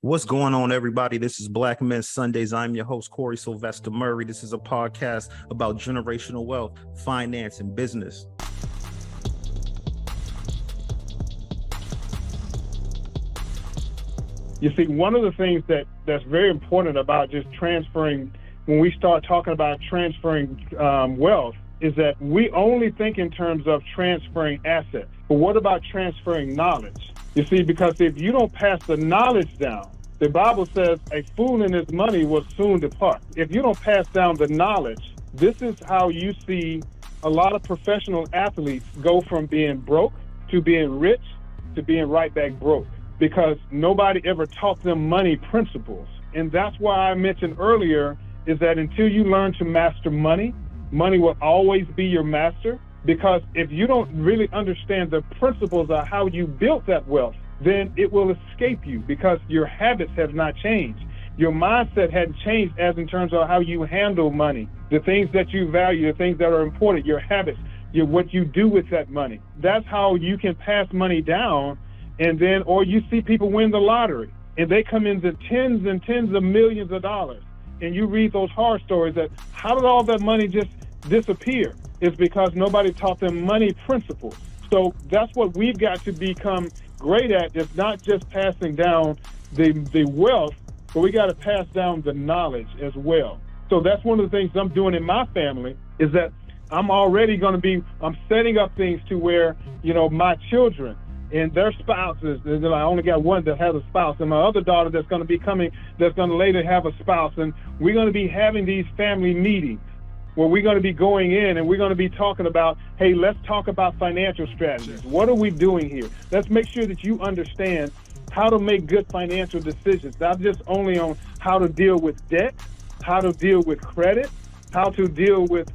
What's going on, everybody? This is Black Men Sundays. I'm your host, Corie Murray. This is a podcast about generational wealth, finance, and business. You see, one of the things that's very important about just transferring, when we start talking about transferring wealth, is that we only think in terms of transferring assets. But what about transferring knowledge? You see, because if you don't pass the knowledge down, the Bible says a fool and his money will soon depart. If you don't pass down the knowledge, this is how you see a lot of professional athletes go from being broke to being rich to being right back broke, because nobody ever taught them money principles. And that's why I mentioned earlier is that until you learn to master money, money will always be your master. Because if you don't really understand the principles of how you built that wealth, then it will escape you because your habits have not changed. Your mindset hadn't changed as in terms of how you handle money, the things that you value, the things that are important, your habits, what you do with that money. That's how you can pass money down. And then, or you see people win the lottery and they come into tens and tens of millions of dollars. And you read those horror stories that how did all that money just disappear? It's because nobody taught them money principles. So that's what we've got to become great at. It's not just passing down the wealth, but we got to pass down the knowledge as well. So that's one of the things I'm doing in my family is that I'm setting up things to where, my children and their spouses, I only got one that has a spouse, and my other daughter that's going to be coming, that's going to later have a spouse. And we're going to be having these family meetings where we're going to be going in and we're going to be talking about, hey, let's talk about financial strategies. What are we doing here? Let's make sure that you understand how to make good financial decisions, not just only on how to deal with debt, how to deal with credit, how to deal with,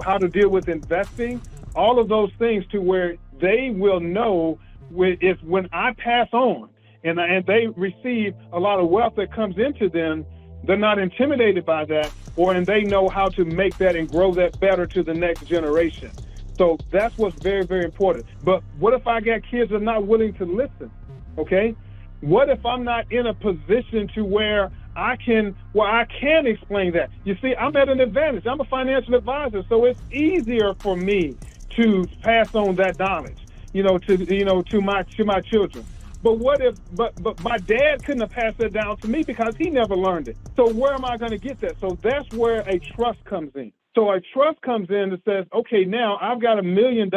how to deal with investing, all of those things to where they will know when I pass on and they receive a lot of wealth that comes into them, they're not intimidated by that, and they know how to make that and grow that better to the next generation. So that's what's very, very important. But what if I got kids that are not willing to listen? Okay? What if I'm not in a position to where I can explain that? You see, I'm at an advantage. I'm a financial advisor, so it's easier for me to pass on that knowledge, to my children. But what if, but my dad couldn't have passed that down to me because he never learned it. So where am I going to get that? So that's where a trust comes in. So a trust comes in that says, okay, now I've got $1 million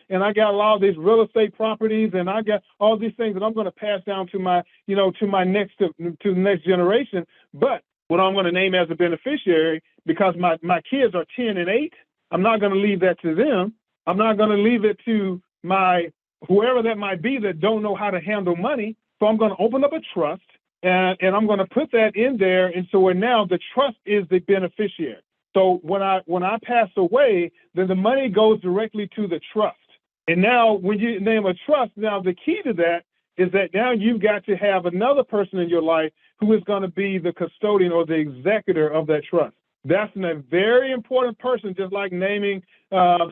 and I got a lot of these real estate properties and I got all these things that I'm going to pass down to my, to the next generation. But what I'm going to name as a beneficiary, because my kids are 10 and 8, I'm not going to leave that to them. I'm not going to leave it to my whoever that might be that don't know how to handle money. So I'm going to open up a trust and I'm going to put that in there. And so now the trust is the beneficiary. So when I pass away, then the money goes directly to the trust. And now when you name a trust, now the key to that is that now you've got to have another person in your life who is going to be the custodian or the executor of that trust. That's a very important person, just like naming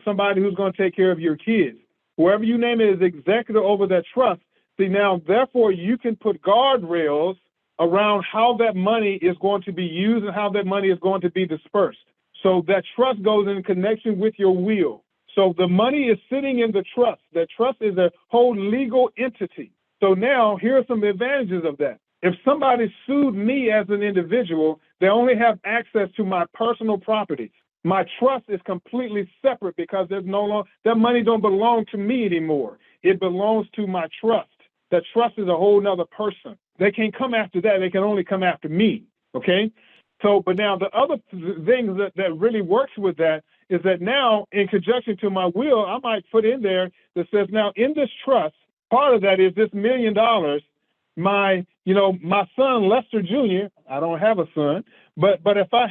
somebody who's going to take care of your kids. Whoever you name it as executor over that trust, see now, therefore, you can put guardrails around how that money is going to be used and how that money is going to be dispersed. So that trust goes in connection with your will. So the money is sitting in the trust. That trust is a whole legal entity. So now here are some advantages of that. If somebody sued me as an individual, they only have access to my personal properties. My trust is completely separate because there's no longer, that money don't belong to me anymore. It belongs to my trust. That trust is a whole nother person. They can't come after that. They can only come after me. Okay? So, but now the other thing that really works with that is that now in conjunction to my will, I might put in there that says now in this trust, part of that is this $1 million, my son, Lester Jr., I don't have a son, but if I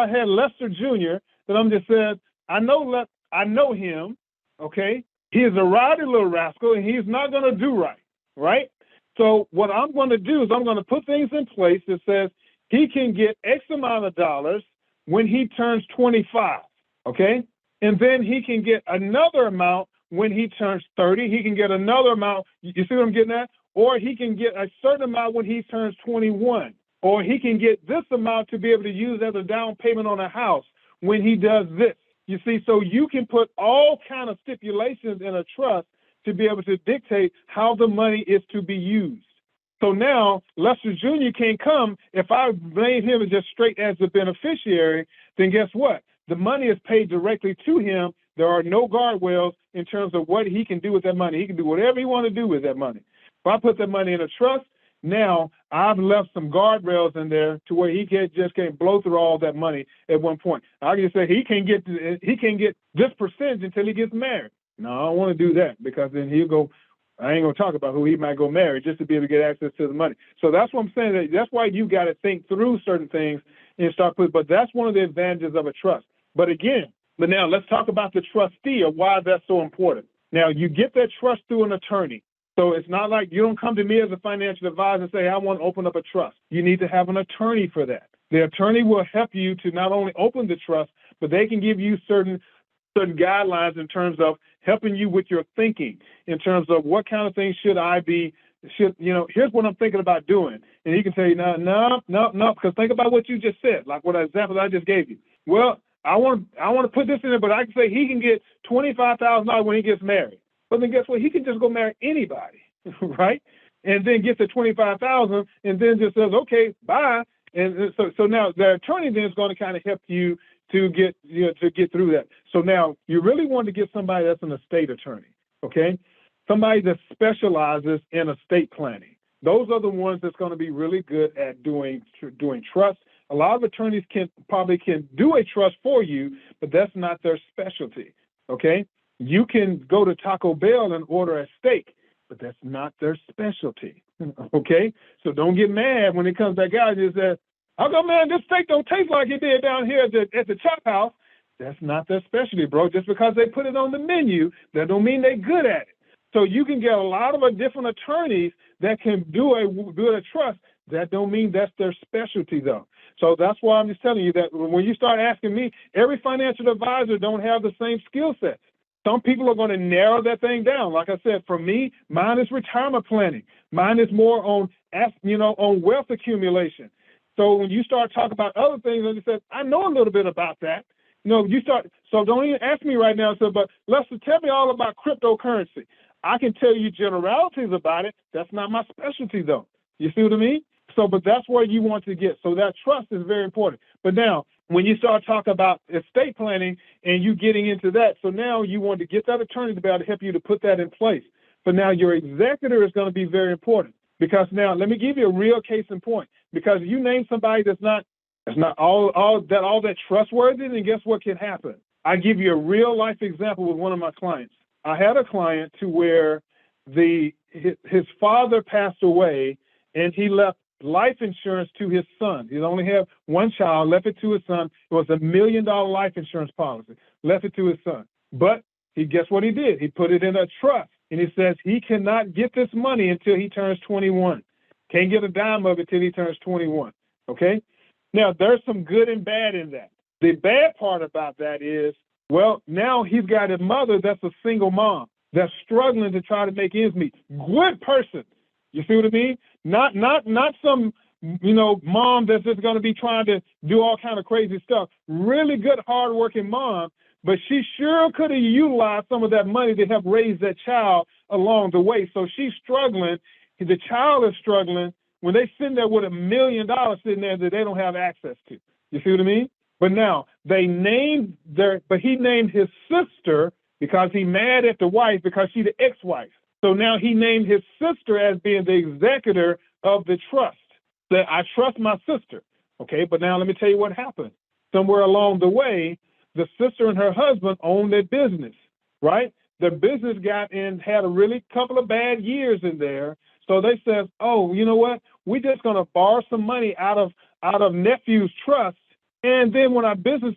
had Lester Jr., then I'm just saying, I know him, okay? He is a rowdy little rascal, and he's not going to do right? So what I'm going to do is I'm going to put things in place that says he can get X amount of dollars when he turns 25, okay? And then he can get another amount when he turns 30. He can get another amount. You see what I'm getting at? or he can get a certain amount when he turns 21, or he can get this amount to be able to use as a down payment on a house when he does this. You see, so you can put all kind of stipulations in a trust to be able to dictate how the money is to be used. So now Lester Jr. can't come. If I blame him as just straight as the beneficiary, then guess what? The money is paid directly to him. There are no guardrails in terms of what he can do with that money. He can do whatever he wants to do with that money. If I put that money in a trust, now I've left some guardrails in there to where he can't blow through all that money at one point. I can just say he can't get this percentage until he gets married. No, I don't want to do that, because then he'll go, I ain't going to talk about who he might go marry just to be able to get access to the money. So that's what I'm saying. That's why you got to think through certain things and start putting, but that's one of the advantages of a trust. But now let's talk about the trustee of why that's so important. Now, you get that trust through an attorney. So it's not like you don't come to me as a financial advisor and say, I want to open up a trust. You need to have an attorney for that. The attorney will help you to not only open the trust, but they can give you certain guidelines in terms of helping you with your thinking, in terms of what kind of things here's what I'm thinking about doing. And he can tell you, no, because think about what you just said, like what example I just gave you. Well, I want to put this in there, but I can say he can get $25,000 when he gets married. But then guess what? He can just go marry anybody, right? And then get the $25,000 and then just says, okay, bye. And so now the attorney then is going to kind of help you to get through that. So now you really want to get somebody that's an estate attorney, okay? Somebody that specializes in estate planning. Those are the ones that's going to be really good at doing trust. A lot of attorneys can do a trust for you, but that's not their specialty, okay? You can go to Taco Bell and order a steak, but that's not their specialty, okay? So don't get mad when it comes back out and says, how come, man, this steak don't taste like it did down here at the Chop House? That's not their specialty, bro. Just because they put it on the menu, that don't mean they're good at it. So you can get a lot of different attorneys that can do a trust. That don't mean that's their specialty, though. So that's why I'm just telling you that when you start asking me, every financial advisor don't have the same skill sets. Some people are going to narrow that thing down. Like I said, for me, mine is retirement planning. Mine is more on wealth accumulation. So when you start talking about other things, and you said, I know a little bit about that. So don't even ask me right now. So, but Lester, tell me all about cryptocurrency. I can tell you generalities about it. That's not my specialty, though. You see what I mean? So, but that's where you want to get. So that trust is very important. But now, when you start talking about estate planning and you getting into that, so now you want to get that attorney to be able to help you to put that in place. But now your executor is going to be very important, because now let me give you a real case in point. Because you name somebody that's not all that trustworthy, then guess what can happen? I give you a real life example with one of my clients. I had a client to where his father passed away, and he left life insurance to his son. He only had one child, left it to his son. It was $1 million life insurance policy, left it to his son. But guess what he did? He put it in a trust, and he says he cannot get this money until he turns 21. Can't get a dime of it till he turns 21, okay? Now, there's some good and bad in that. The bad part about that is, well, now he's got a mother that's a single mom that's struggling to try to make ends meet. Good person. You see what I mean? Not some, mom that's just going to be trying to do all kind of crazy stuff. Really good, hardworking mom, but she sure could have utilized some of that money to help raise that child along the way. So she's struggling. The child is struggling when they sitting there with $1 million sitting there that they don't have access to. You see what I mean? But now he named his sister because he mad at the wife because she's the ex-wife. So now he named his sister as being the executor of the trust. That I trust my sister. Okay, but now let me tell you what happened. Somewhere along the way, the sister and her husband owned their business, right? Their business had a really couple of bad years in there. So they said, oh, you know what? We're just going to borrow some money out of nephew's trust. And then when our business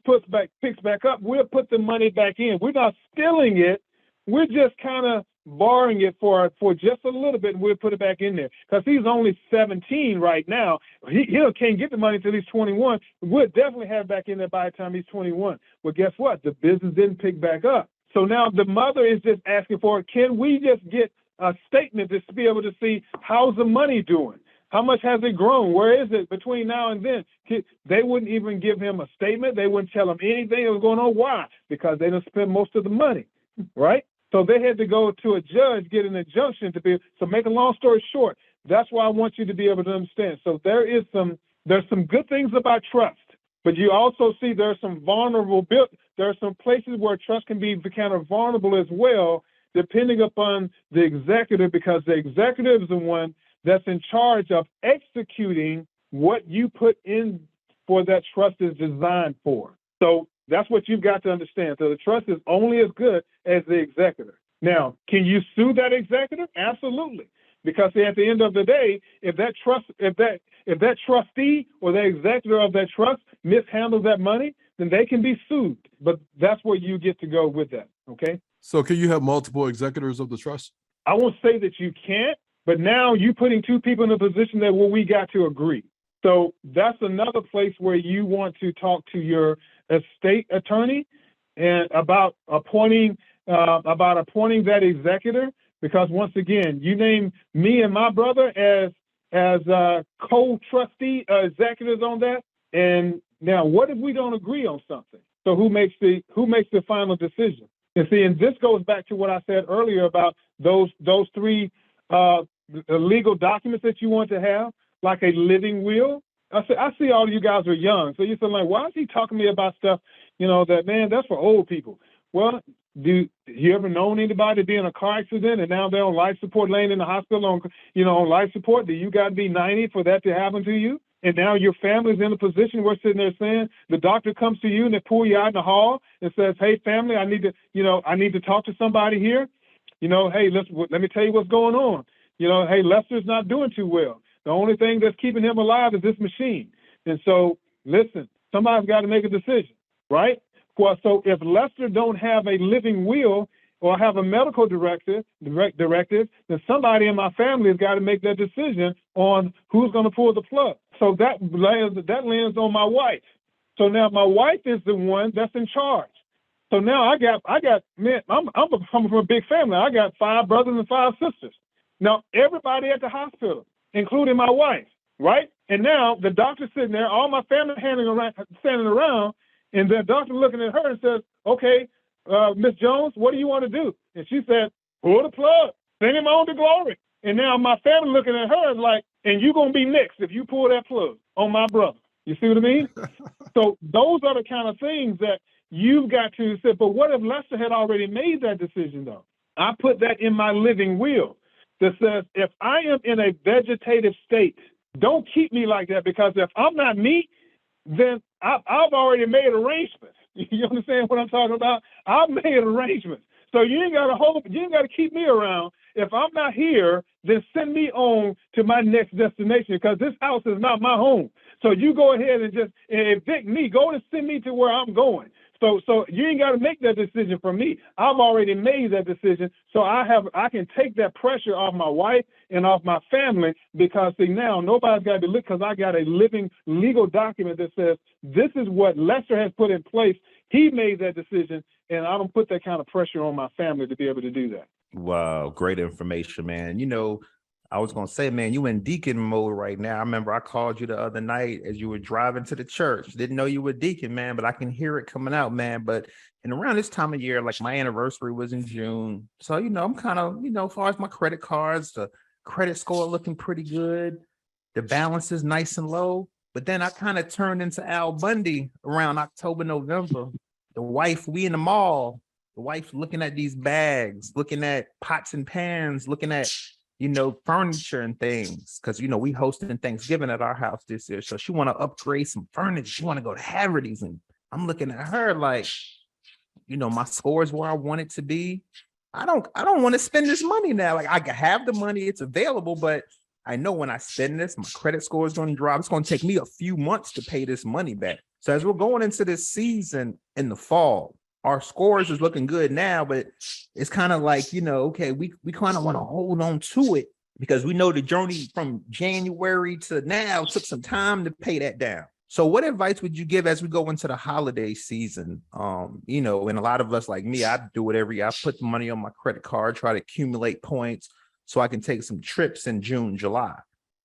picks back up, we'll put the money back in. We're not stealing it. We're just kind of borrowing it for just a little bit, and we'll put it back in there. Because he's only 17 right now. He can't get the money until he's 21. We'll definitely have it back in there by the time he's 21. Well, guess what? The business didn't pick back up. So now the mother is just asking for, can we just get a statement just to be able to see how's the money doing. How much has it grown? Where is it between now and then? They wouldn't even give him a statement. They wouldn't tell him anything that was going on. Why? Because they didn't spend most of the money, right? So they had to go to a judge, get an injunction to be. So make a long story short, that's why I want you to be able to understand. So there's some good things about trust, but you also see there are some places where trust can be kind of vulnerable as well, depending upon the executive, because the executive is the one that's in charge of executing what you put in for that trust is designed for. So that's what you've got to understand. So the trust is only as good as the executor. Now, can you sue that executor? Absolutely. Because at the end of the day, if that trustee or the executor of that trust mishandles that money, then they can be sued. But that's where you get to go with that. Okay. So can you have multiple executors of the trust? I won't say that you can't, but now you're putting two people in a position that we got to agree. So that's another place where you want to talk to your estate attorney and about appointing that executor. Because once again, you name me and my brother as co-trustee executives on that. And now, what if we don't agree on something? So who makes the final decision? And see, and this goes back to what I said earlier about those three legal documents that you want to have, like a living will. I see all of you guys are young, so you're saying, like, why is he talking to me about stuff, that's for old people? Well, do you ever known anybody to be in a car accident and now they're on life support, laying in the hospital on life support? Do you got to be 90 for that to happen to you? And now your family's in a position where sitting there saying, the doctor comes to you and they pull you out in the hall and says, hey, family, I need to talk to somebody here. Hey, let me tell you what's going on. Hey, Lester's not doing too well. The only thing that's keeping him alive is this machine. And so, listen, somebody's got to make a decision, right? Well, so if Lester don't have a living will or have a medical directive, then somebody in my family has got to make that decision on who's going to pull the plug. So that lands on my wife. So now my wife is the one that's in charge. So now I got man, I'm coming from a big family. I got 5 brothers and 5 sisters. Now everybody at the hospital, including my wife, right? And now the doctor's sitting there, all my family standing around, and the doctor looking at her and says, okay, Miss Jones, what do you want to do? And she said, pull the plug, send him on to glory. And now my family looking at her is like, and you're going to be next if you pull that plug on my brother. You see what I mean? So those are the kind of things that you've got to say, but what if Lester had already made that decision, though? I put that in my living will that says, if I am in a vegetative state, don't keep me like that, because if I'm not me, then I've already made arrangements. You understand what I'm talking about? I've made arrangements. So you ain't got to keep me around. If I'm not here, then send me on to my next destination, because this house is not my home. So you go ahead and just evict me. Go and send me to where I'm going. So you ain't got to make that decision for me. I've already made that decision. So I can take that pressure off my wife and off my family, because see, now nobody's got to be because I got a living legal document that says this is what Lester has put in place. He made that decision, and I don't put that kind of pressure on my family to be able to do that. Wow, great information, man. I was going to say, man, you in deacon mode right now. I remember I called you the other night as you were driving to the church. Didn't know you were deacon, man, but I can hear it coming out, man. But around this time of year, like my anniversary was in June. So, I'm kind of, as far as my credit cards, the credit score looking pretty good. The balance is nice and low. But then I kind of turned into Al Bundy around October, November. The wife, we in the mall. The wife looking at these bags, looking at pots and pans, looking at furniture and things, because we hosting Thanksgiving at our house this year. So she want to upgrade some furniture. She want to go to Haverty's, and I'm looking at her like, my score is where I want it to be. I don't want to spend this money now. Like, I have the money, it's available, but I know when I spend this, my credit score is going to drop. It's going to take me a few months to pay this money back. So as we're going into this season in the fall, our scores is looking good now, but it's kind of like, okay, we kind of want to hold on to it, because we know the journey from January to now took some time to pay that down. So what advice would you give as we go into the holiday season? And a lot of us like me, I do it I put the money on my credit card, try to accumulate points. so I can take some trips in June, July.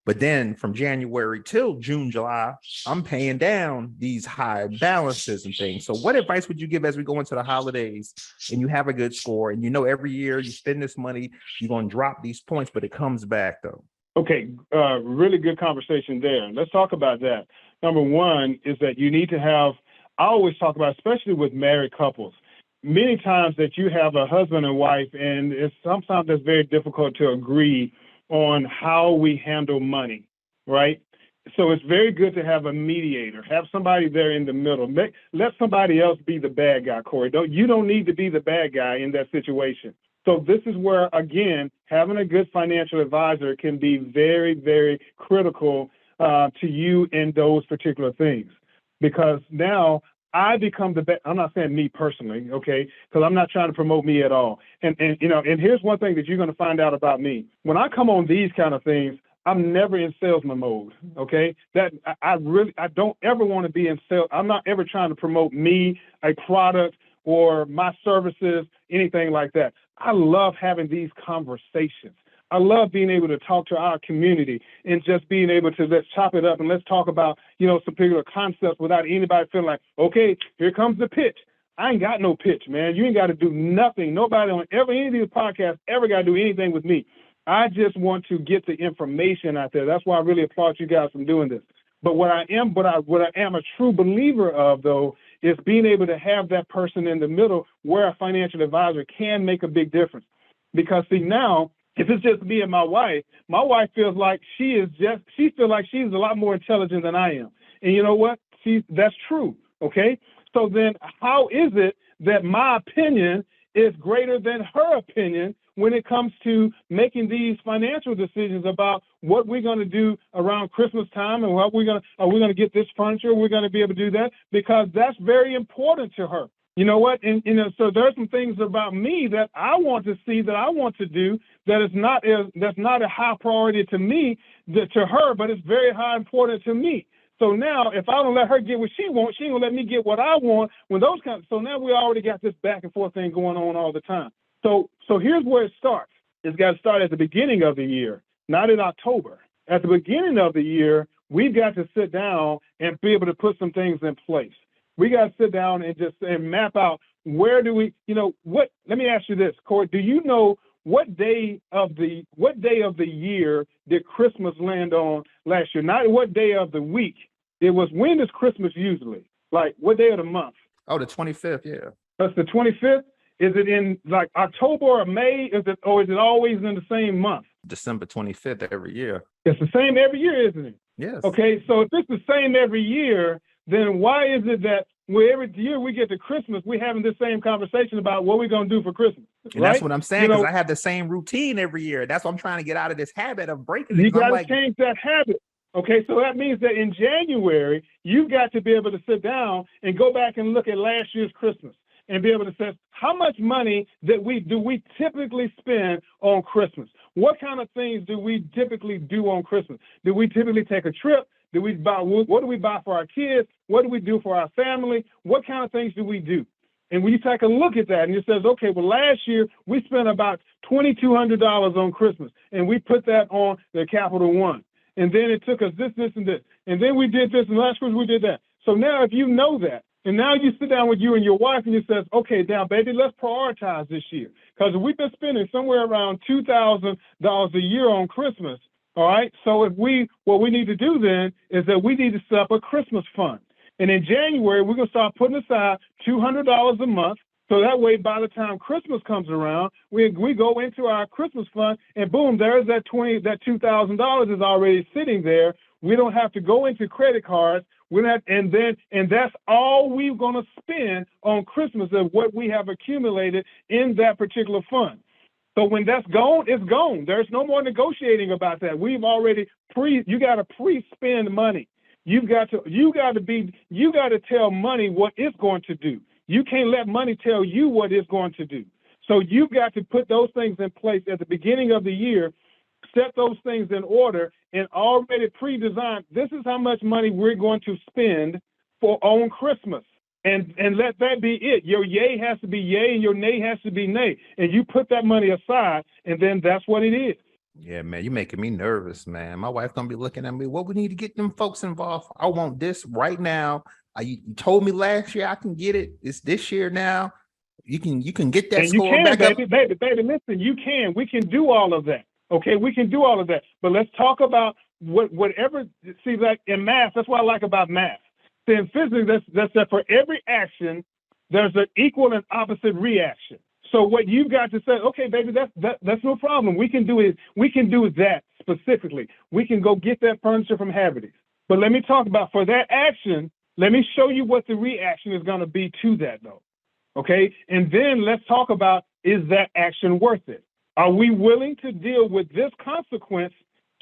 But then from January till June, July, I'm paying down these high balances and things. So what advice would you give as we go into the holidays and you have a good score and you know every year you spend this money, you're going to drop these points, but it comes back though? Okay, really good conversation there. Let's talk about that. Number one is that you need to have, I always talk about, especially with married couples, many times that you have a husband and wife, and sometimes it's very difficult to agree on how we handle money, right? So it's very good to have a mediator, have somebody there in the middle. Let somebody else be the bad guy, Corie. You don't need to be the bad guy in that situation. So this is where, again, having a good financial advisor can be very, very critical to you in those particular things. Because now I become the best. I'm not saying me personally, okay, because I'm not trying to promote me at all. And here's one thing that you're going to find out about me. When I come on these kind of things, I'm never in salesman mode, okay? That I don't ever want to be in sales. I'm not ever trying to promote me, a product, or my services, anything like that. I love having these conversations. I love being able to talk to our community and just being able to let's chop it up and let's talk about, some particular concepts without anybody feeling like, okay, here comes the pitch. I ain't got no pitch, man. You ain't got to do nothing. Nobody on any of these podcasts ever got to do anything with me. I just want to get the information out there. That's why I really applaud you guys for doing this. But what I am a true believer of, though, is being able to have that person in the middle where a financial advisor can make a big difference. Because see, now, if it's just me and my wife feels like she feels like she's a lot more intelligent than I am. And you know what? That's true. Okay. So then how is it that my opinion is greater than her opinion when it comes to making these financial decisions about what we're going to do around Christmas time and are we going to get this furniture? We're going to be able to do that because that's very important to her. You know what? And so there's some things about me that I want to see, that I want to do, that's not a high priority to me, to her, but it's very high important to me. So now, if I don't let her get what she wants, she ain't gonna let me get what I want. So now we already got this back and forth thing going on all the time. So here's where it starts. It's got to start at the beginning of the year, not in October. At the beginning of the year, we've got to sit down and be able to put some things in place. We got to sit down and map out where do we, let me ask you this, Corie, do you know what day of the year did Christmas land on last year? Not what day of the week. It was, when is Christmas usually? Like what day of the month? Oh, the 25th, yeah. That's the 25th? Is it in like October or May? Is it always in the same month? December 25th every year. It's the same every year, isn't it? Yes. Okay, so if it's the same every year, then why is it that every year we get to Christmas, we're having this same conversation about what we're going to do for Christmas? And right? That's what I'm saying, because I have the same routine every year. That's what I'm trying to get out of this habit of breaking it. You got to change that habit. Okay, so that means that in January, you've got to be able to sit down and go back and look at last year's Christmas and be able to say, how much money do we typically spend on Christmas? What kind of things do we typically do on Christmas? Do we typically take a trip? Do we buy? What do we buy for our kids? What do we do for our family? What kind of things do we do? And when you take a look at that and it says, okay, well, last year we spent about $2,200 on Christmas, and we put that on the Capital One. And then it took us this, and this. And then we did this, and last Christmas we did that. So now if you know that, and now you sit down with you and your wife and you says, okay, now, baby, let's prioritize this year. Because we've been spending somewhere around $2,000 a year on Christmas, all right? So what we need to do then is that we need to set up a Christmas fund. And in January, we're going to start putting aside $200 a month. So that way, by the time Christmas comes around, we go into our Christmas fund, and boom, there's that $2,000 is already sitting there. We don't have to go into credit cards. And that's all we're going to spend on Christmas of what we have accumulated in that particular fund. So when that's gone, it's gone. There's no more negotiating about that. We've already you got to pre-spend money. You got to tell money what it's going to do. You can't let money tell you what it's going to do. So you've got to put those things in place at the beginning of the year, set those things in order, and already pre-designed, this is how much money we're going to spend on Christmas. And let that be it. Your yay has to be yay and your nay has to be nay. And you put that money aside, and then that's what it is. Yeah, man, you making me nervous, man. My wife gonna be looking at me. What we need to get them folks involved. I want this right now. You told me last year I can get it. It's this year now. You can get that And you score can, back up. baby, listen, you can. We can do all of that. Okay, we can do all of that. But let's talk about whatever, see, like in math, that's what I like about math. See, in physics, that's that for every action, there's an equal and opposite reaction. So what you've got to say, okay, baby, that's no problem. We can do that specifically. We can go get that furniture from Haverty's. But let me talk about for that action, let me show you what the reaction is going to be to that, though. Okay, and then let's talk about, is that action worth it? Are we willing to deal with this consequence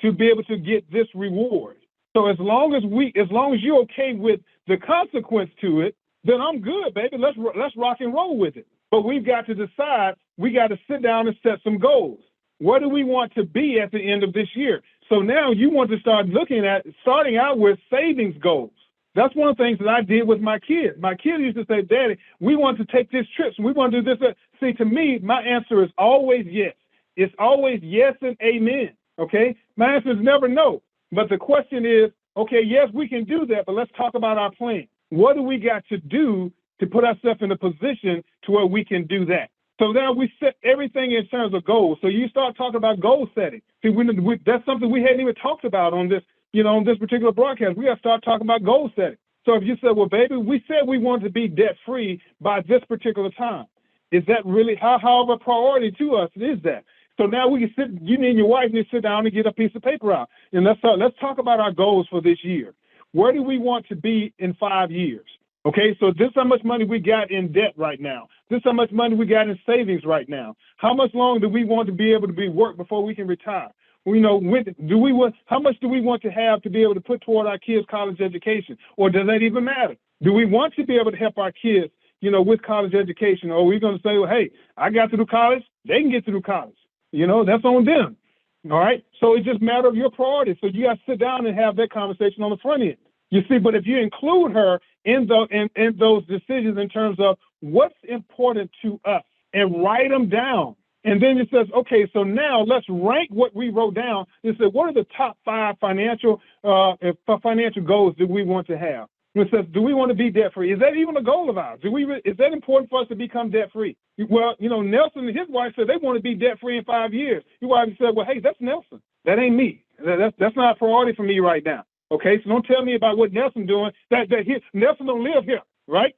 to be able to get this reward? So as long as you're okay with the consequence to it, then I'm good, baby. Let's rock and roll with it. But we've got to decide, we got to sit down and set some goals. What do we want to be at the end of this year? So now you want to start looking at starting out with savings goals. That's one of the things that I did with my kids. My kids used to say, Daddy, we want to take this trip. We want to do this. See, to me, my answer is always yes. It's always yes and amen. Okay? My answer is never no. But the question is, okay, yes, we can do that, but let's talk about our plan. What do we got to do to put ourselves in a position to where we can do that? So now we set everything in terms of goals. So you start talking about goal setting. See, that's something we hadn't even talked about on this, on this particular broadcast. We got to start talking about goal setting. So if you said, well, baby, we said we wanted to be debt free by this particular time. Is that really how of a priority to us is that? So now we can sit, you and your wife need to sit down and get a piece of paper out. And let's talk about our goals for this year. Where do we want to be in 5 years? Okay, so this is how much money we got in debt right now. This is how much money we got in savings right now. How much longer do we want to be able to be work before we can retire? How much do we want to have to be able to put toward our kids' college education? Or does that even matter? Do we want to be able to help our kids, with college education? Or are we going to say, well, hey, I got through college, they can get through college. That's on them. All right. So it's just a matter of your priorities. So you got to sit down and have that conversation on the front end. You see, but if you include her in those decisions in terms of what's important to us and write them down, and then it says, okay, so now let's rank what we wrote down and say, what are the top 5 financial goals that we want to have? It says, do we want to be debt free? Is that even a goal of ours? Is that important for us to become debt free? Well, Nelson and his wife said they want to be debt free in 5 years. Your wife said, well, hey, that's Nelson. That ain't me. That's not a priority for me right now. Okay, so don't tell me about what Nelson doing. Nelson don't live here, right?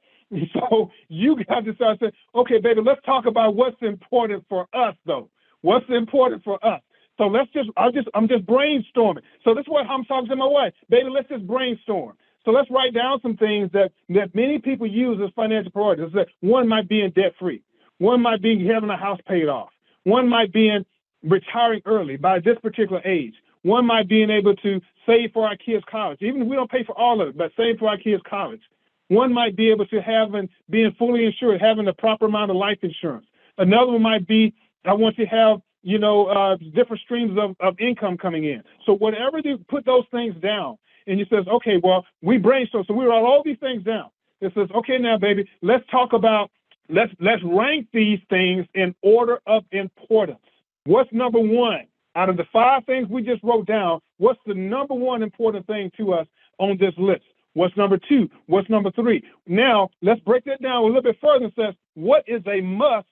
So you got to start saying, okay, baby, let's talk about what's important for us, though. What's important for us? So I'm just brainstorming. So this is what I'm talking to my wife, baby. Let's just brainstorm. So let's write down some things that many people use as financial priorities. One might be in debt free. One might be having a house paid off. One might be in retiring early by this particular age. One might be able to save for our kids' college, even if we don't pay for all of it, but save for our kids' college. One might be able to being fully insured, having the proper amount of life insurance. Another one might be, I want to have, different streams of income coming in. So whatever you put those things down, and you says, okay, well, we brainstorm. So we wrote all these things down. It says, okay, now, baby, let's rank these things in order of importance. What's number one? Out of the 5 things we just wrote down, what's the number one important thing to us on this list? What's number 2? What's number 3? Now, let's break that down a little bit further and says, what is a must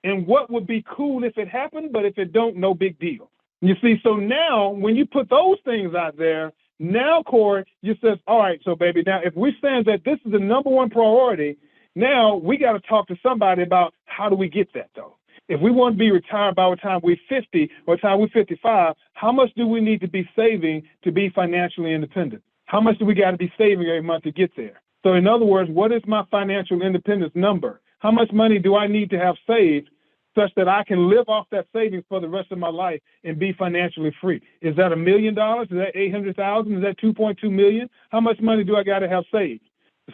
and what would be cool if it happened, but if it don't, no big deal. You see, so now when you put those things out there, now, Corie, you says, all right, so baby, now if we stand that this is the number one priority, now we got to talk to somebody about how do we get that, though? If we want to be retired by the time we're 50 or the time we're 55, how much do we need to be saving to be financially independent? How much do we got to be saving every month to get there? So in other words, what is my financial independence number? How much money do I need to have saved such that I can live off that savings for the rest of my life and be financially free? Is that $1 million? Is that 800,000? Is that 2.2 million? How much money do I got to have saved?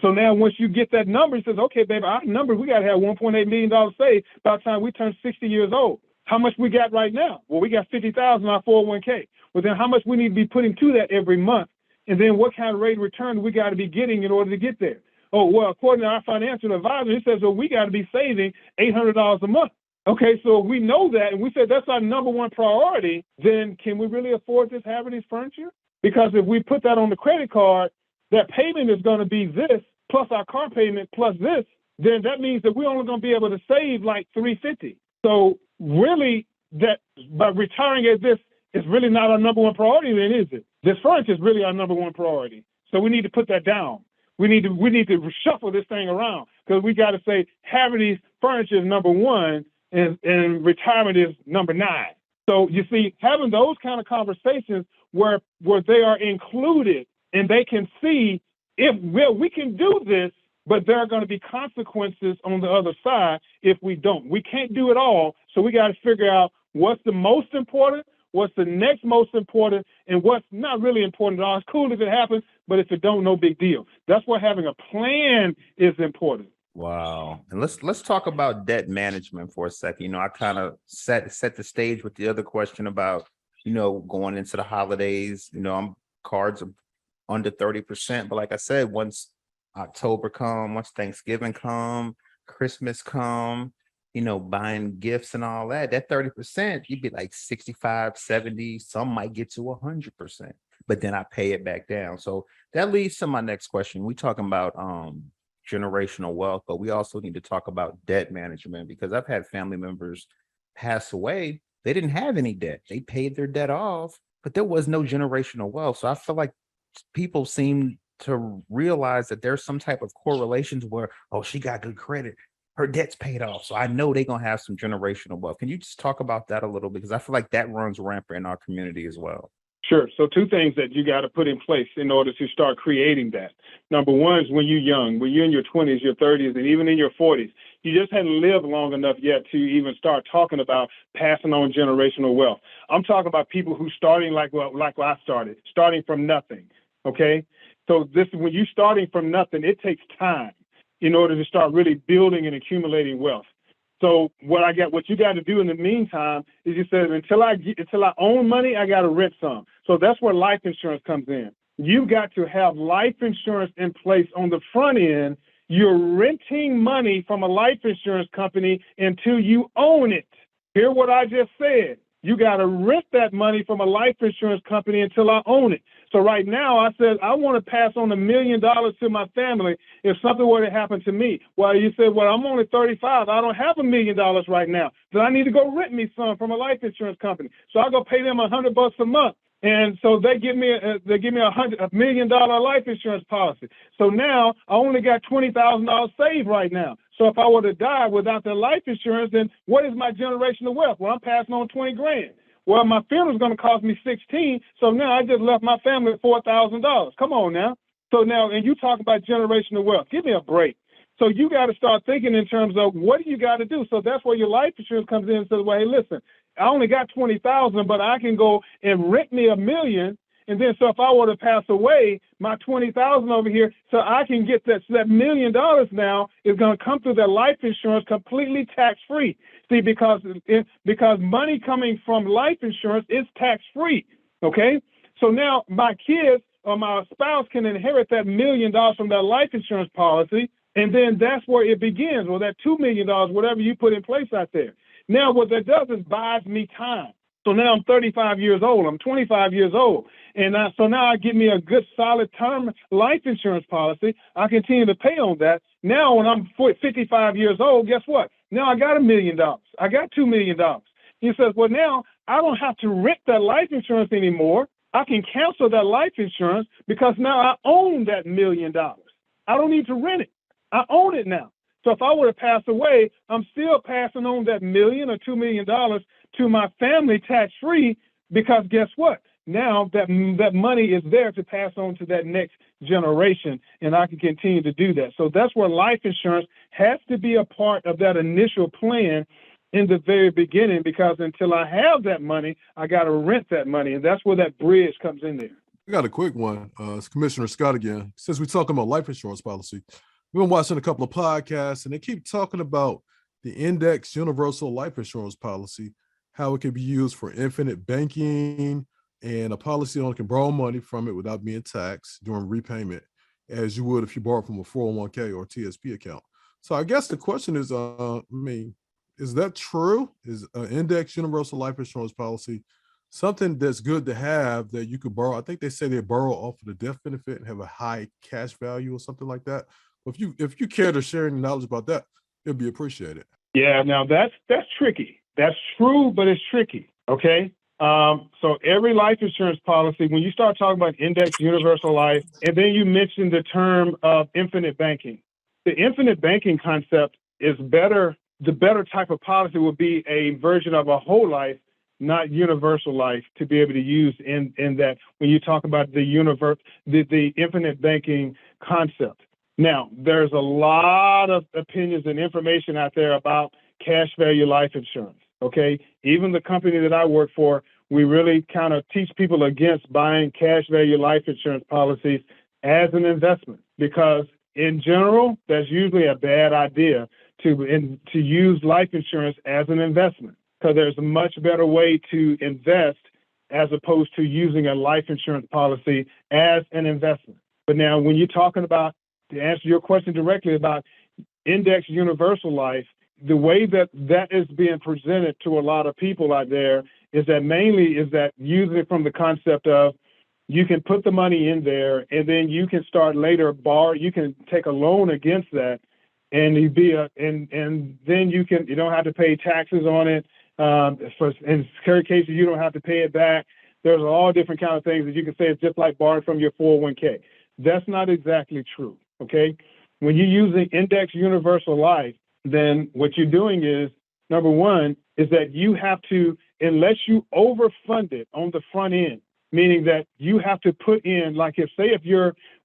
So now once you get that number, it says, okay, baby, our number, we got to have $1.8 million saved by the time we turn 60 years old. How much we got right now? Well, we got 50,000 in our 401k. Well, then how much we need to be putting to that every month? And then what kind of rate of return we got to be getting in order to get there? Oh, well, according to our financial advisor, he says, well, we got to be saving $800 a month. Okay, so if we know that and we said that's our number one priority, then can we really afford this having this furniture? Because if we put that on the credit card, that payment is going to be this plus our car payment plus this, then that means that we're only going to be able to save like $350. So really, that by retiring at this is really not our number one priority, then is it? This furniture is really our number one priority. So we need to put that down. We need to shuffle this thing around because we got to say having these furniture is number one and retirement is number 9. So you see, having those kind of conversations where they are included and they can see if we can do this, but there are going to be consequences on the other side if we don't. We can't do it all, so we got to figure out what's the most important, what's the next most important, and what's not really important at all. It's cool if it happens, but if it don't, no big deal. That's why having a plan is important. Wow. And let's talk about debt management for a second. You know, I kind of set the stage with the other question about, you know, going into the holidays. You know, cards are under 30%, but like I said, once October come, once Thanksgiving come, Christmas come, you know, buying gifts and all that 30%, you'd be like 65, 70, some might get to 100%, but then I pay it back down. So that leads to my next question. We talking about generational wealth, but we also need to talk about debt management because I've had family members pass away. They didn't have any debt. They paid their debt off, but there was no generational wealth. So I feel like people seem to realize that there's some type of correlations where, oh, she got good credit, her debt's paid off, so I know they're gonna have some generational wealth. Can you just talk about that a little bit? Because I feel like that runs rampant in our community as well. Sure. So 2 things that you got to put in place in order to start creating that. Number one is when you're young, when you're in your 20s, your 30s, and even in your 40s, you just hadn't lived long enough yet to even start talking about passing on generational wealth. I'm talking about people who starting like I started, starting from nothing. Okay. So when you're starting from nothing, it takes time in order to start really building and accumulating wealth. So what you got to do in the meantime is you said, until I own money, I got to rent some. So that's where life insurance comes in. You got to have life insurance in place on the front end. You're renting money from a life insurance company until you own it. Hear what I just said. You got to rent that money from a life insurance company until I own it. So right now, I said, I want to pass on $1 million to my family if something were to happen to me. Well, you said, well, I'm only 35. I don't have $1 million right now. Then I need to go rent me some from a life insurance company. So I go pay them $100 a month. And so they give me $1 million life insurance policy. So now I only got $20,000 saved right now. So if I were to die without the life insurance, then what is my generational wealth? Well, I'm passing on 20 grand. Well, my funeral's going to cost me 16. So now I just left my family $4,000. Come on now. So now, and you talk about generational wealth. Give me a break. So you got to start thinking in terms of what do you got to do? So that's where your life insurance comes in and says, well, hey, listen, I only got 20,000, but I can go and rent me $1 million. And then, so if I were to pass away, my 20,000 over here, so I can get that. So that $1 million now is going to come through that life insurance completely tax free. See, because money coming from life insurance is tax free. Okay, so now my kids or my spouse can inherit that $1 million from that life insurance policy, and then that's where it begins. Well, that $2 million, whatever you put in place out there. Now, what that does is buys me time. So now I'm 35 years old. I'm 25 years old. And so now I get me a good solid term life insurance policy. I continue to pay on that. Now when I'm 55 years old, guess what? Now I got $1 million. I got $2 million. He says, well, now I don't have to rent that life insurance anymore. I can cancel that life insurance because now I own that $1 million. I don't need to rent it. I own it now. So if I were to pass away, I'm still passing on that $1 million or $2 million to my family tax-free because guess what? Now that money is there to pass on to that next generation, and I can continue to do that. So that's where life insurance has to be a part of that initial plan in the very beginning, because until I have that money, I got to rent that money, and that's where that bridge comes in there. I got a quick one. It's Commissioner Scott again. Since we're talking about life insurance policy, we've been watching a couple of podcasts, and they keep talking about the index universal life insurance policy, how it can be used for infinite banking, and a policy owner can borrow money from it without being taxed during repayment, as you would if you borrowed from a 401k or TSP account. So I guess the question is, Is that true? Is an index universal life insurance policy something that's good to have that you could borrow? I think they say they borrow off of the death benefit and have a high cash value or something like that. If you care to share any knowledge about that, it'd be appreciated. Yeah, now that's tricky. That's true, but it's tricky. Okay. So every life insurance policy, when you start talking about index universal life, and then you mention the term of infinite banking, the infinite banking concept is better. The better type of policy would be a version of a whole life, not universal life, to be able to use in that when you talk about the infinite banking concept. Now, there's a lot of opinions and information out there about cash value life insurance. Okay. Even the company that I work for, we really kind of teach people against buying cash value life insurance policies as an investment, because in general, that's usually a bad idea to use life insurance as an investment, because there's a much better way to invest as opposed to using a life insurance policy as an investment. But now when you're talking about, to answer your question directly about index universal life, the way that is being presented to a lot of people out there is that using it from the concept of you can put the money in there and then you can start later you can take a loan against that, and then you don't have to pay taxes on it. In certain cases, you don't have to pay it back. There's all different kind of things that you can say it's just like borrowing from your 401k. That's not exactly true. Okay. When you're using index universal life, then what you're doing is, number one, is that you have to, unless you overfund it on the front end, meaning that you have to put in, like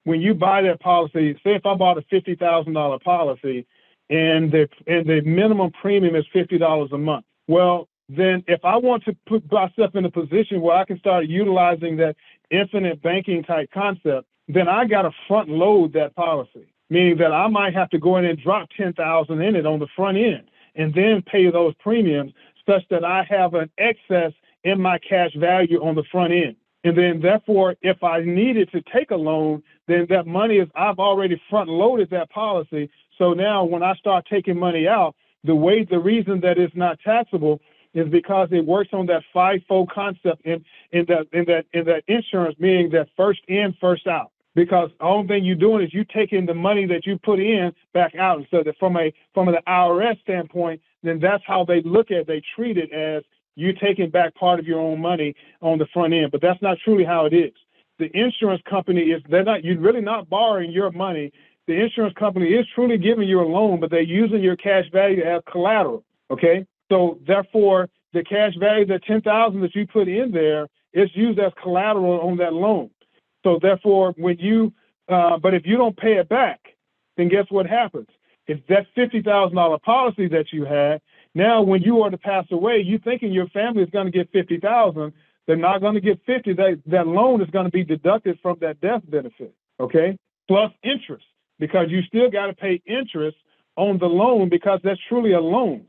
when you buy that policy, say if I bought a $50,000 policy and the minimum premium is $50 a month. Well, then if I want to put myself in a position where I can start utilizing that infinite banking type concept, then I got to front load that policy, meaning that I might have to go in and drop $10,000 in it on the front end and then pay those premiums such that I have an excess in my cash value on the front end. And then therefore, if I needed to take a loan, then that money I've already front loaded that policy. So now when I start taking money out, the reason that it's not taxable is because it works on that FIFO concept in that insurance, meaning that first in, first out. Because the only thing you're doing is you taking the money that you put in back out. And so that from the IRS standpoint, then that's how they treat it, as you taking back part of your own money on the front end. But that's not truly how it is. The insurance company you're really not borrowing your money. The insurance company is truly giving you a loan, but they're using your cash value as collateral. Okay. So therefore, the cash value, the $10,000 that you put in there, is used as collateral on that loan. So therefore, but if you don't pay it back, then guess what happens? If that $50,000 policy that you had, now when you are to pass away, you thinking your family is going to get $50,000, they're not going to get 50. That loan is going to be deducted from that death benefit. Okay, plus interest, because you still got to pay interest on the loan, because that's truly a loan.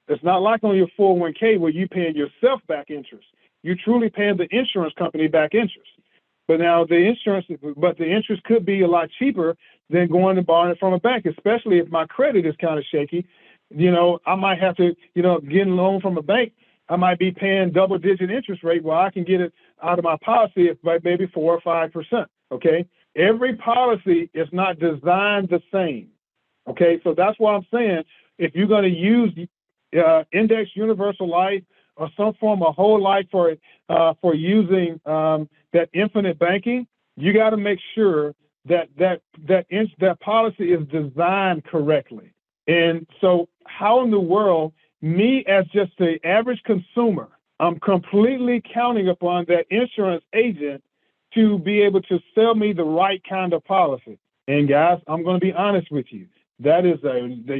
It's not like on your 401k where you're paying yourself back interest. You're truly paying the insurance company back interest. But now the interest could be a lot cheaper than going and borrowing it from a bank, especially if my credit is kind of shaky. I might have to, get a loan from a bank. I might be paying double-digit interest rate while I can get it out of my policy at maybe 4 or 5%. Okay, every policy is not designed the same. Okay, so that's why I'm saying if you're going to use index universal life or some form of whole life for using that infinite banking, you got to make sure that policy is designed correctly. And so how in the world, me as just the average consumer, I'm completely counting upon that insurance agent to be able to sell me the right kind of policy. And guys, I'm going to be honest with you. That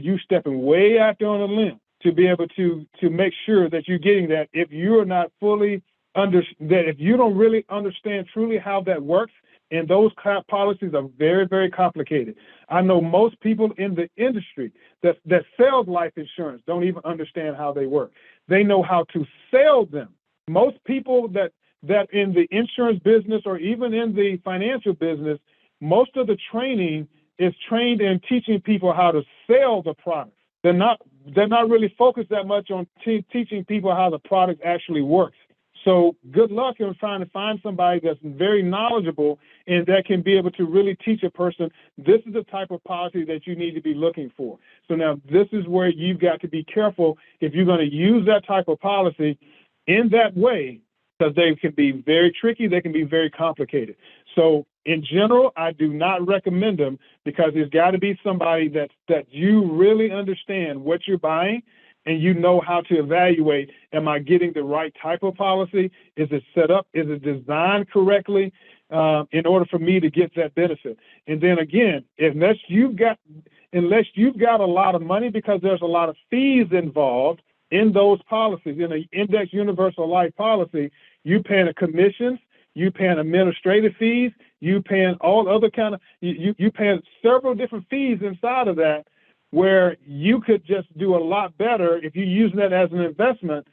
you stepping way out there on a limb to be able to make sure that you're getting that. If you're not fully if you don't really understand truly how that works, and those policies are very, very complicated. I know most people in the industry that sells life insurance don't even understand how they work. They know how to sell them. Most people that in the insurance business or even in the financial business, most of the training is trained in teaching people how to sell the product. they're not really focused that much on teaching people how the product actually works. So good luck in trying to find somebody that's very knowledgeable and that can be able to really teach a person, this is the type of policy that you need to be looking for. So now this is where you've got to be careful if you're going to use that type of policy in that way, because they can be very tricky, they can be very complicated. So in general, I do not recommend them, because there's got to be somebody that you really understand what you're buying, and you know how to evaluate, am I getting the right type of policy? Is it set up? Is it designed correctly in order for me to get that benefit? And then again, unless you've got a lot of money, because there's a lot of fees involved in those policies. In an index universal life policy, you paying a commissions, you paying administrative fees, you paying all other kind of, you paying several different fees inside of that, where you could just do a lot better if you use that as an investment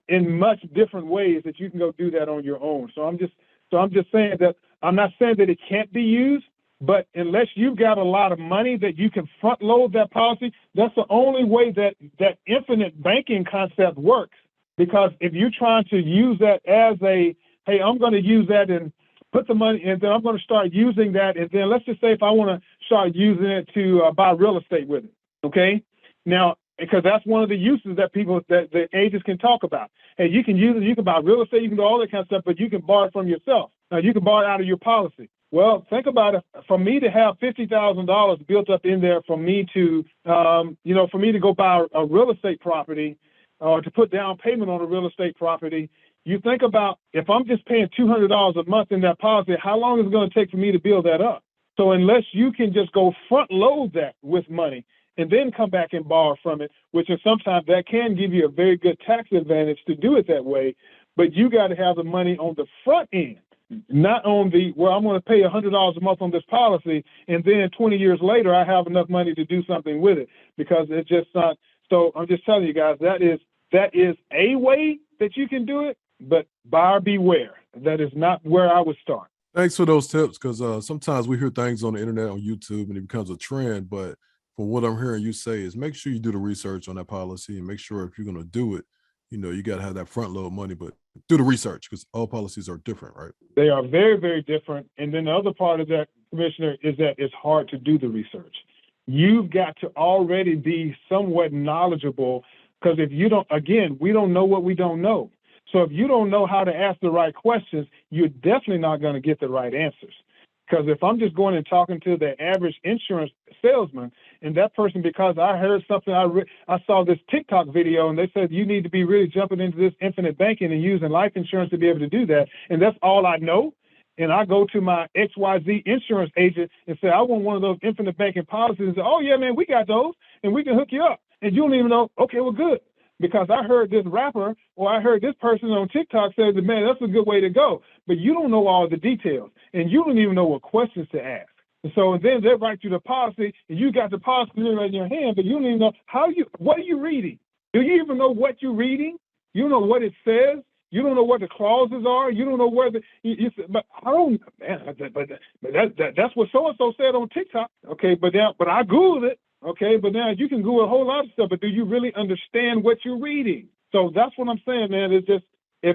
in much different ways that you can go do that on your own. So I'm just saying that, I'm not saying that it can't be used, but unless you've got a lot of money that you can front load that policy, that's the only way that infinite banking concept works. Because if you're trying to use that as a, hey, I'm going to use that and put the money, and then I'm going to start using that, and then let's just say if I want to start using it to buy real estate with it, okay? Now, because that's one of the uses that the agents can talk about. Hey, you can use it, you can buy real estate, you can do all that kind of stuff, but you can borrow it from yourself. Now, you can borrow it out of your policy. Well, think about it. For me to have $50,000 built up in there for me to, for me to go buy a real estate property or to put down payment on a real estate property, you think about, if I'm just paying $200 a month in that policy, how long is it going to take for me to build that up? So unless you can just go front load that with money and then come back and borrow from it, which is sometimes that can give you a very good tax advantage to do it that way, but you got to have the money on the front end, not on the, well, I'm going to pay $100 a month on this policy, and then 20 years later, I have enough money to do something with it, because it's just not. So I'm just telling you guys, that is a way that you can do it, but buyer beware. That is not where I would start. Thanks for those tips, because sometimes we hear things on the internet, on YouTube, and it becomes a trend. But from what I'm hearing you say is, make sure you do the research on that policy, and make sure if you're going to do it, you got to have that front load money, but do the research, because all policies are different, right? They are very, very different. And then the other part of that, Commissioner, is that it's hard to do the research. You've got to already be somewhat knowledgeable, because if you don't, again, we don't know what we don't know. So if you don't know how to ask the right questions, you're definitely not going to get the right answers. Because if I'm just going and talking to the average insurance salesman, and that person, because I heard something, I saw this TikTok video, and they said you need to be really jumping into this infinite banking and using life insurance to be able to do that, and that's all I know, and I go to my XYZ insurance agent and say, I want one of those infinite banking policies, and say, oh yeah, man, we got those, and we can hook you up. And you don't even know, okay, well, good. Because I heard this rapper or I heard this person on TikTok say that, man, that's a good way to go. But you don't know all the details, and you don't even know what questions to ask. And so then they write you the policy, and you got the policy in your hand, but you don't even know what are you reading? Do you even know what you're reading? You don't know what it says. You don't know what the clauses are. You don't know where but I don't, man, but that's what so-and-so said on TikTok. Okay, but I Googled it. Okay, but now you can Google a whole lot of stuff, but do you really understand what you're reading? So that's what I'm saying, man. It's just,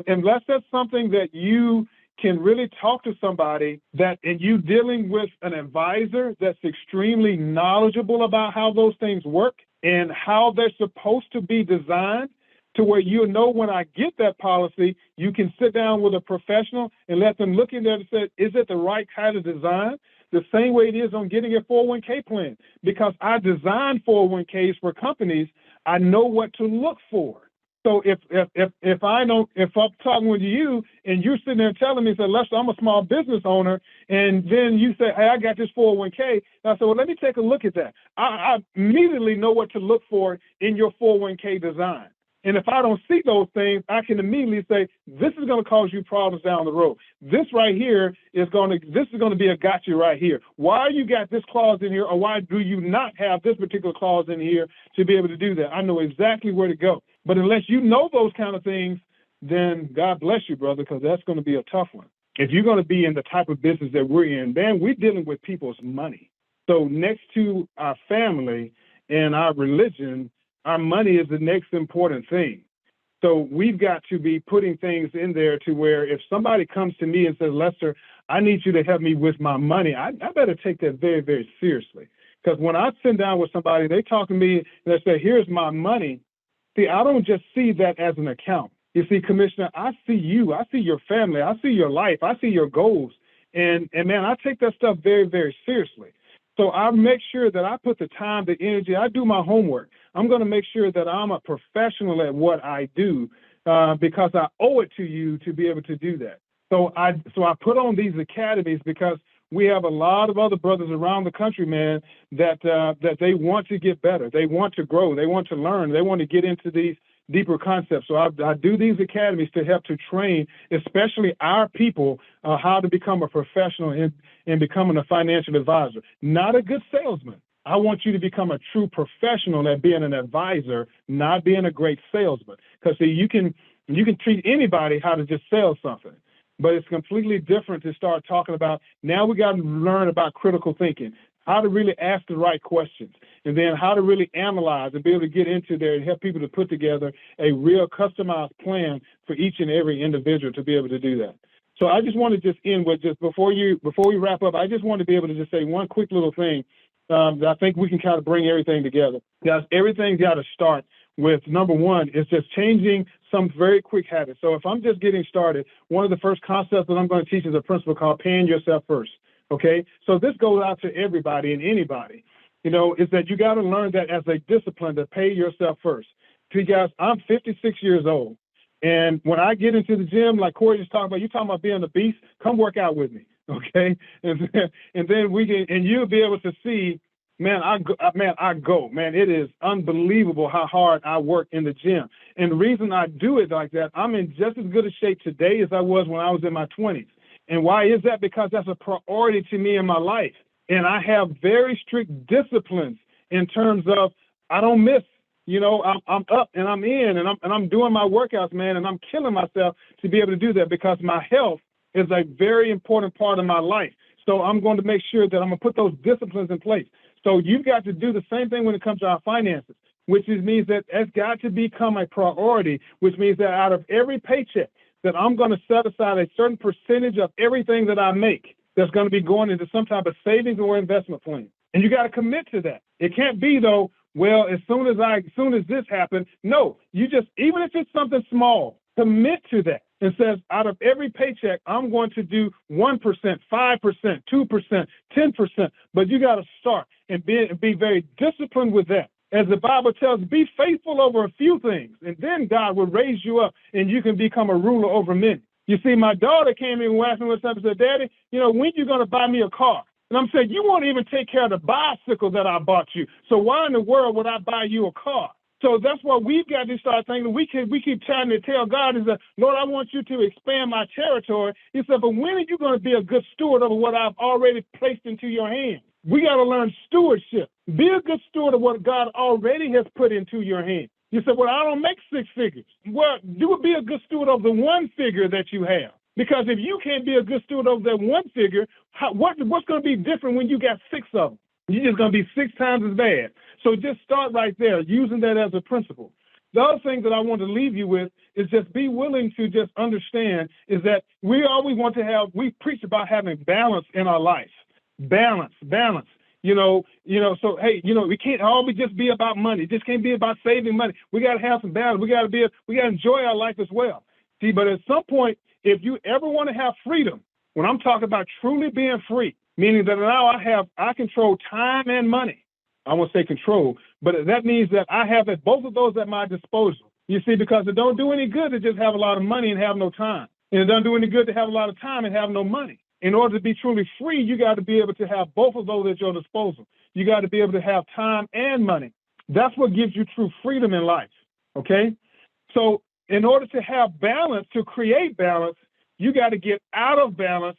unless that's something that you can really talk to somebody and you dealing with an advisor that's extremely knowledgeable about how those things work and how they're supposed to be designed, to where you know when I get that policy, you can sit down with a professional and let them look in there and say, is it the right kind of design? The same way it is on getting a 401k plan, because I design 401ks for companies. I know what to look for. So if I'm talking with you and you're sitting there telling me, so Lester, I'm a small business owner, and then you say, hey, I got this 401k. And I said, well, let me take a look at that. I immediately know what to look for in your 401k design. And if I don't see those things, I can immediately say, this is going to cause you problems down the road. This right here is going to be a gotcha right here. Why you got this clause in here, or why do you not have this particular clause in here to be able to do that? I know exactly where to go. But unless you know those kind of things, then God bless you, brother, because that's going to be a tough one. If you're going to be in the type of business that we're in, then we're dealing with people's money. So next to our family and our religion, Our money is the next important thing. So we've got to be putting things in there to where if somebody comes to me and says, Lester, I need you to help me with my money, I better take that very, very seriously. Because when I sit down with somebody, they talk to me and they say, here's my money. See, I don't just see that as an account. You see, Commissioner, I see you. I see your family. I see your life. I see your goals. And man, I take that stuff very, very seriously. So I make sure that I put the time, the energy, I do my homework. I'm going to make sure that I'm a professional at what I do because I owe it to you to be able to do that. So I put on these academies because we have a lot of other brothers around the country, man, that they want to get better. They want to grow. They want to learn. They want to get into these deeper concepts. So I do these academies to help to train, especially our people, how to become a professional in becoming a financial advisor. Not a good salesman. I want you to become a true professional at being an advisor, not being a great salesman. Because you can treat anybody how to just sell something. But it's completely different to start talking about, now we got to learn about critical thinking, how to really ask the right questions, and then how to really analyze and be able to get into there and help people to put together a real customized plan for each and every individual to be able to do that. So I just want to just end with just before we wrap up, I just want to be able to just say one quick little thing that I think we can kind of bring everything together. Guys, everything's got to start with, number one, is just changing some very quick habits. So if I'm just getting started, one of the first concepts that I'm going to teach is a principle called paying yourself first. Okay, so this goes out to everybody and anybody, is that you got to learn that as a discipline to pay yourself first. See, guys, I'm 56 years old. And when I get into the gym, like Corie just talking about, you talking about being a beast, come work out with me. Okay. And then we can, and you'll be able to see, man, I go, man, it is unbelievable how hard I work in the gym. And the reason I do it like that, I'm in just as good a shape today as I was when I was in my 20s. And why is that? Because that's a priority to me in my life. And I have very strict disciplines in terms of I don't miss. I'm up and I'm in and I'm doing my workouts, man, and I'm killing myself to be able to do that because my health is a very important part of my life. So I'm going to make sure that I'm going to put those disciplines in place. So you've got to do the same thing when it comes to our finances, which means that it's got to become a priority, which means that out of every paycheck, that I'm going to set aside a certain percentage of everything that I make that's going to be going into some type of savings or investment plan. And you got to commit to that. It can't be, though, well, as soon as this happens, no, you just, even if it's something small, commit to that. And says, out of every paycheck, I'm going to do 1%, 5%, 2%, 10%. But you got to start and be very disciplined with that. As the Bible tells, be faithful over a few things, and then God will raise you up, and you can become a ruler over many. You see, my daughter came in and asked me one time and said, Daddy, when you going to buy me a car? And I'm saying, you won't even take care of the bicycle that I bought you. So why in the world would I buy you a car? So that's why we've got to start thinking. We keep trying to tell God is that, Lord, I want you to expand my territory. He said, but when are you going to be a good steward over what I've already placed into your hands? We got to learn stewardship. Be a good steward of what God already has put into your hands. You said, well, I don't make six figures. Well, be a good steward of the one figure that you have. Because if you can't be a good steward of that one figure, what's going to be different when you got six of them? You're just going to be 6 times as bad. So just start right there, using that as a principle. The other thing that I want to leave you with is just be willing to just understand is that we always want to have, we preach about having balance in our life. Balance. So, hey, we can't always just be about money. It just can't be about saving money. We got to have some balance. We got to enjoy our life as well. See, but at some point, if you ever want to have freedom, when I'm talking about truly being free, meaning that now I control time and money. I won't say control, but that means that I have both of those at my disposal. You see, because it don't do any good to just have a lot of money and have no time. And it doesn't do any good to have a lot of time and have no money. In order to be truly free, you got to be able to have both of those at your disposal. You got to be able to have time and money. That's what gives you true freedom in life, okay? So in order to have balance, to create balance, you got to get out of balance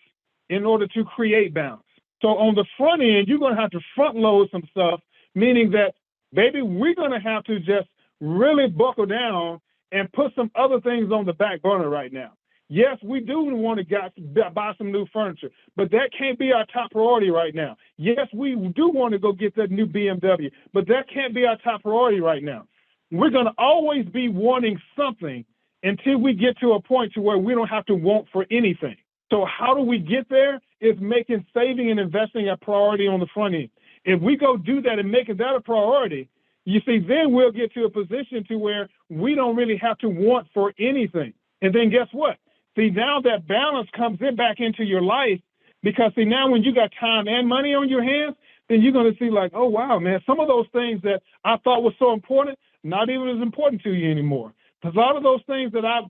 in order to create balance. So on the front end, you're going to have to front load some stuff, meaning that, baby, we're going to have to just really buckle down and put some other things on the back burner right now. Yes, we do want to buy some new furniture, but that can't be our top priority right now. Yes, we do want to go get that new BMW, but that can't be our top priority right now. We're going to always be wanting something until we get to a point to where we don't have to want for anything. So how do we get there? Is making saving and investing a priority on the front end. If we go do that and making that a priority, you see, then we'll get to a position to where we don't really have to want for anything. And then guess what? See, now that balance comes back into your life, because see, now when you got time and money on your hands, then you're going to see like, oh, wow, man, some of those things that I thought was so important, not even as important to you anymore. Because a lot of those things that I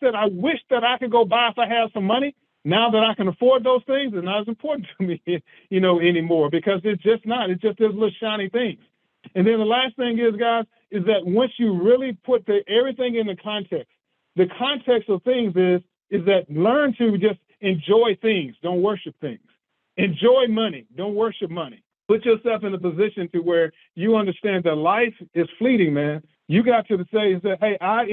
said I wish that I could go buy if I had some money, now that I can afford those things, they're not as important to me, anymore, because it's just not. It's just those little shiny things. And then the last thing is, guys, is that once you really put everything in the context of things is that learn to just enjoy things, don't worship things. Enjoy money, don't worship money. Put yourself in a position to where you understand that life is fleeting, man. You got to say is that, hey, I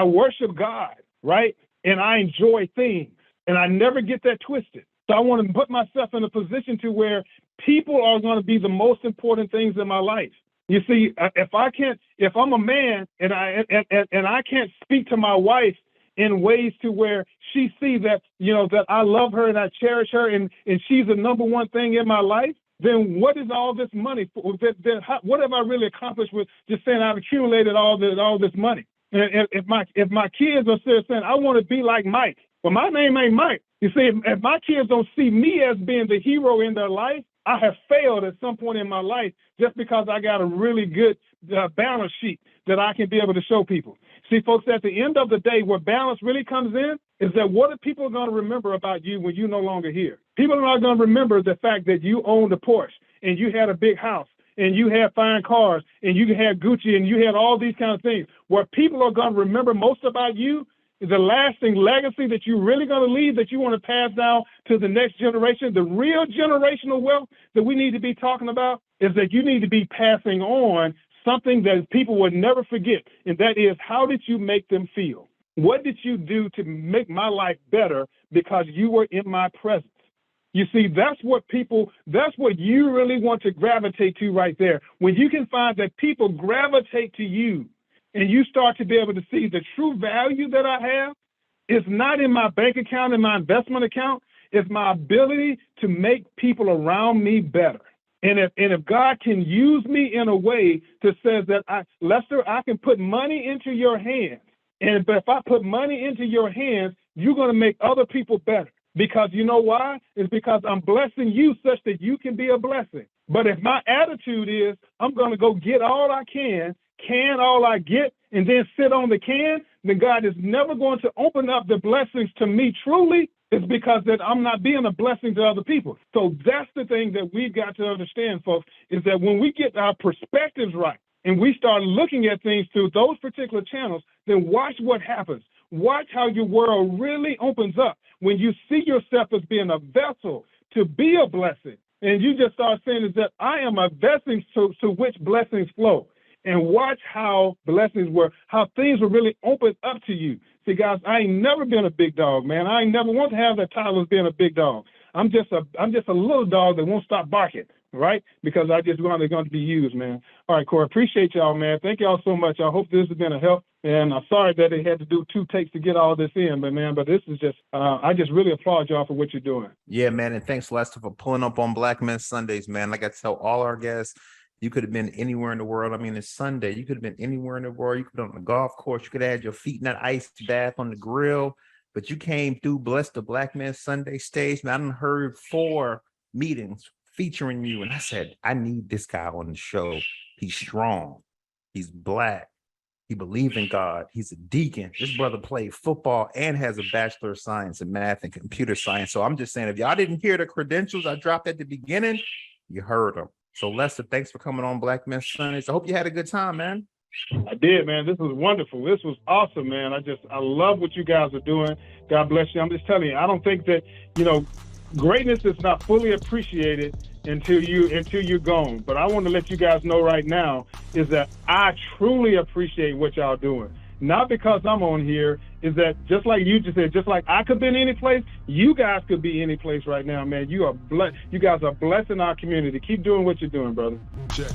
worship God, right? And I enjoy things, and I never get that twisted. So I want to put myself in a position to where people are going to be the most important things in my life. You see, if I'm a man and I can't speak to my wife in ways to where she sees that, that I love her and I cherish her and she's the number one thing in my life, then what is all this money for? What have I really accomplished with just saying I've accumulated all this money? And if my kids are still saying, I want to be like Mike, well, my name ain't Mike. You see, if my kids don't see me as being the hero in their life, I have failed at some point in my life just because I got a really good balance sheet that I can be able to show people. See, folks, at the end of the day, where balance really comes in is that what are people going to remember about you when you're no longer here? People are not going to remember the fact that you owned a Porsche and you had a big house and you had fine cars and you had Gucci and you had all these kind of things. What people are going to remember most about you is the lasting legacy that you're really going to leave, that you want to pass down to the next generation. The real generational wealth that we need to be talking about is that you need to be passing on something that people would never forget, and that is, how did you make them feel? What did you do to make my life better because you were in my presence? You see, that's what you really want to gravitate to right there. When you can find that people gravitate to you and you start to be able to see the true value that I have is not in my bank account and my investment account, it's my ability to make people around me better. And if God can use me in a way that says that, Lester, I can put money into your hands. But if I put money into your hands, you're going to make other people better. Because you know why? It's because I'm blessing you such that you can be a blessing. But if my attitude is I'm going to go get all I can all I get, and then sit on the can, then God is never going to open up the blessings to me truly. It's because that I'm not being a blessing to other people. So that's the thing that we've got to understand, folks, is that when we get our perspectives right and we start looking at things through those particular channels, then watch what happens. Watch how your world really opens up when you see yourself as being a vessel to be a blessing. And you just start saying is that I am a vessel to which blessings flow. And watch how how things will really open up to you. See, guys, I ain't never been a big dog, man. I ain't never want to have that title of being a big dog. I'm just a little dog that won't stop barking, right? Because I just want to be used, man. All right, Corie, appreciate y'all, man. Thank y'all so much. I hope this has been a help. And I'm sorry that they had to do 2 takes to get all this in, but this is just, I just really applaud y'all for what you're doing. Yeah, man. And thanks, Lester, for pulling up on Black Men Sundays, man. Like I tell all our guests, you could have been anywhere in the world. I mean, it's Sunday. You could have been anywhere in the world. You could have been on the golf course. You could have had your feet in that ice bath on the grill. But you came through, blessed the Black Men Sunday stage. Man, I done heard 4 meetings featuring you. And I said, I need this guy on the show. He's strong. He's Black. He believes in God. He's a deacon. This brother played football and has a Bachelor of Science in Math and Computer Science. So I'm just saying, if y'all didn't hear the credentials I dropped at the beginning, you heard them. So Lester, thanks for coming on Black Men Sundays. I hope you had a good time, man. I did, man. This was wonderful. This was awesome, man. I love what you guys are doing. God bless you. I'm just telling you, I don't think that, greatness is not fully appreciated until you're gone. But I want to let you guys know right now is that I truly appreciate what y'all doing. Not because I'm on here, is that just like you just said, just like I could be in any place, you guys could be any place right now, man. You guys are blessing our community. Keep doing what you're doing, brother. Check.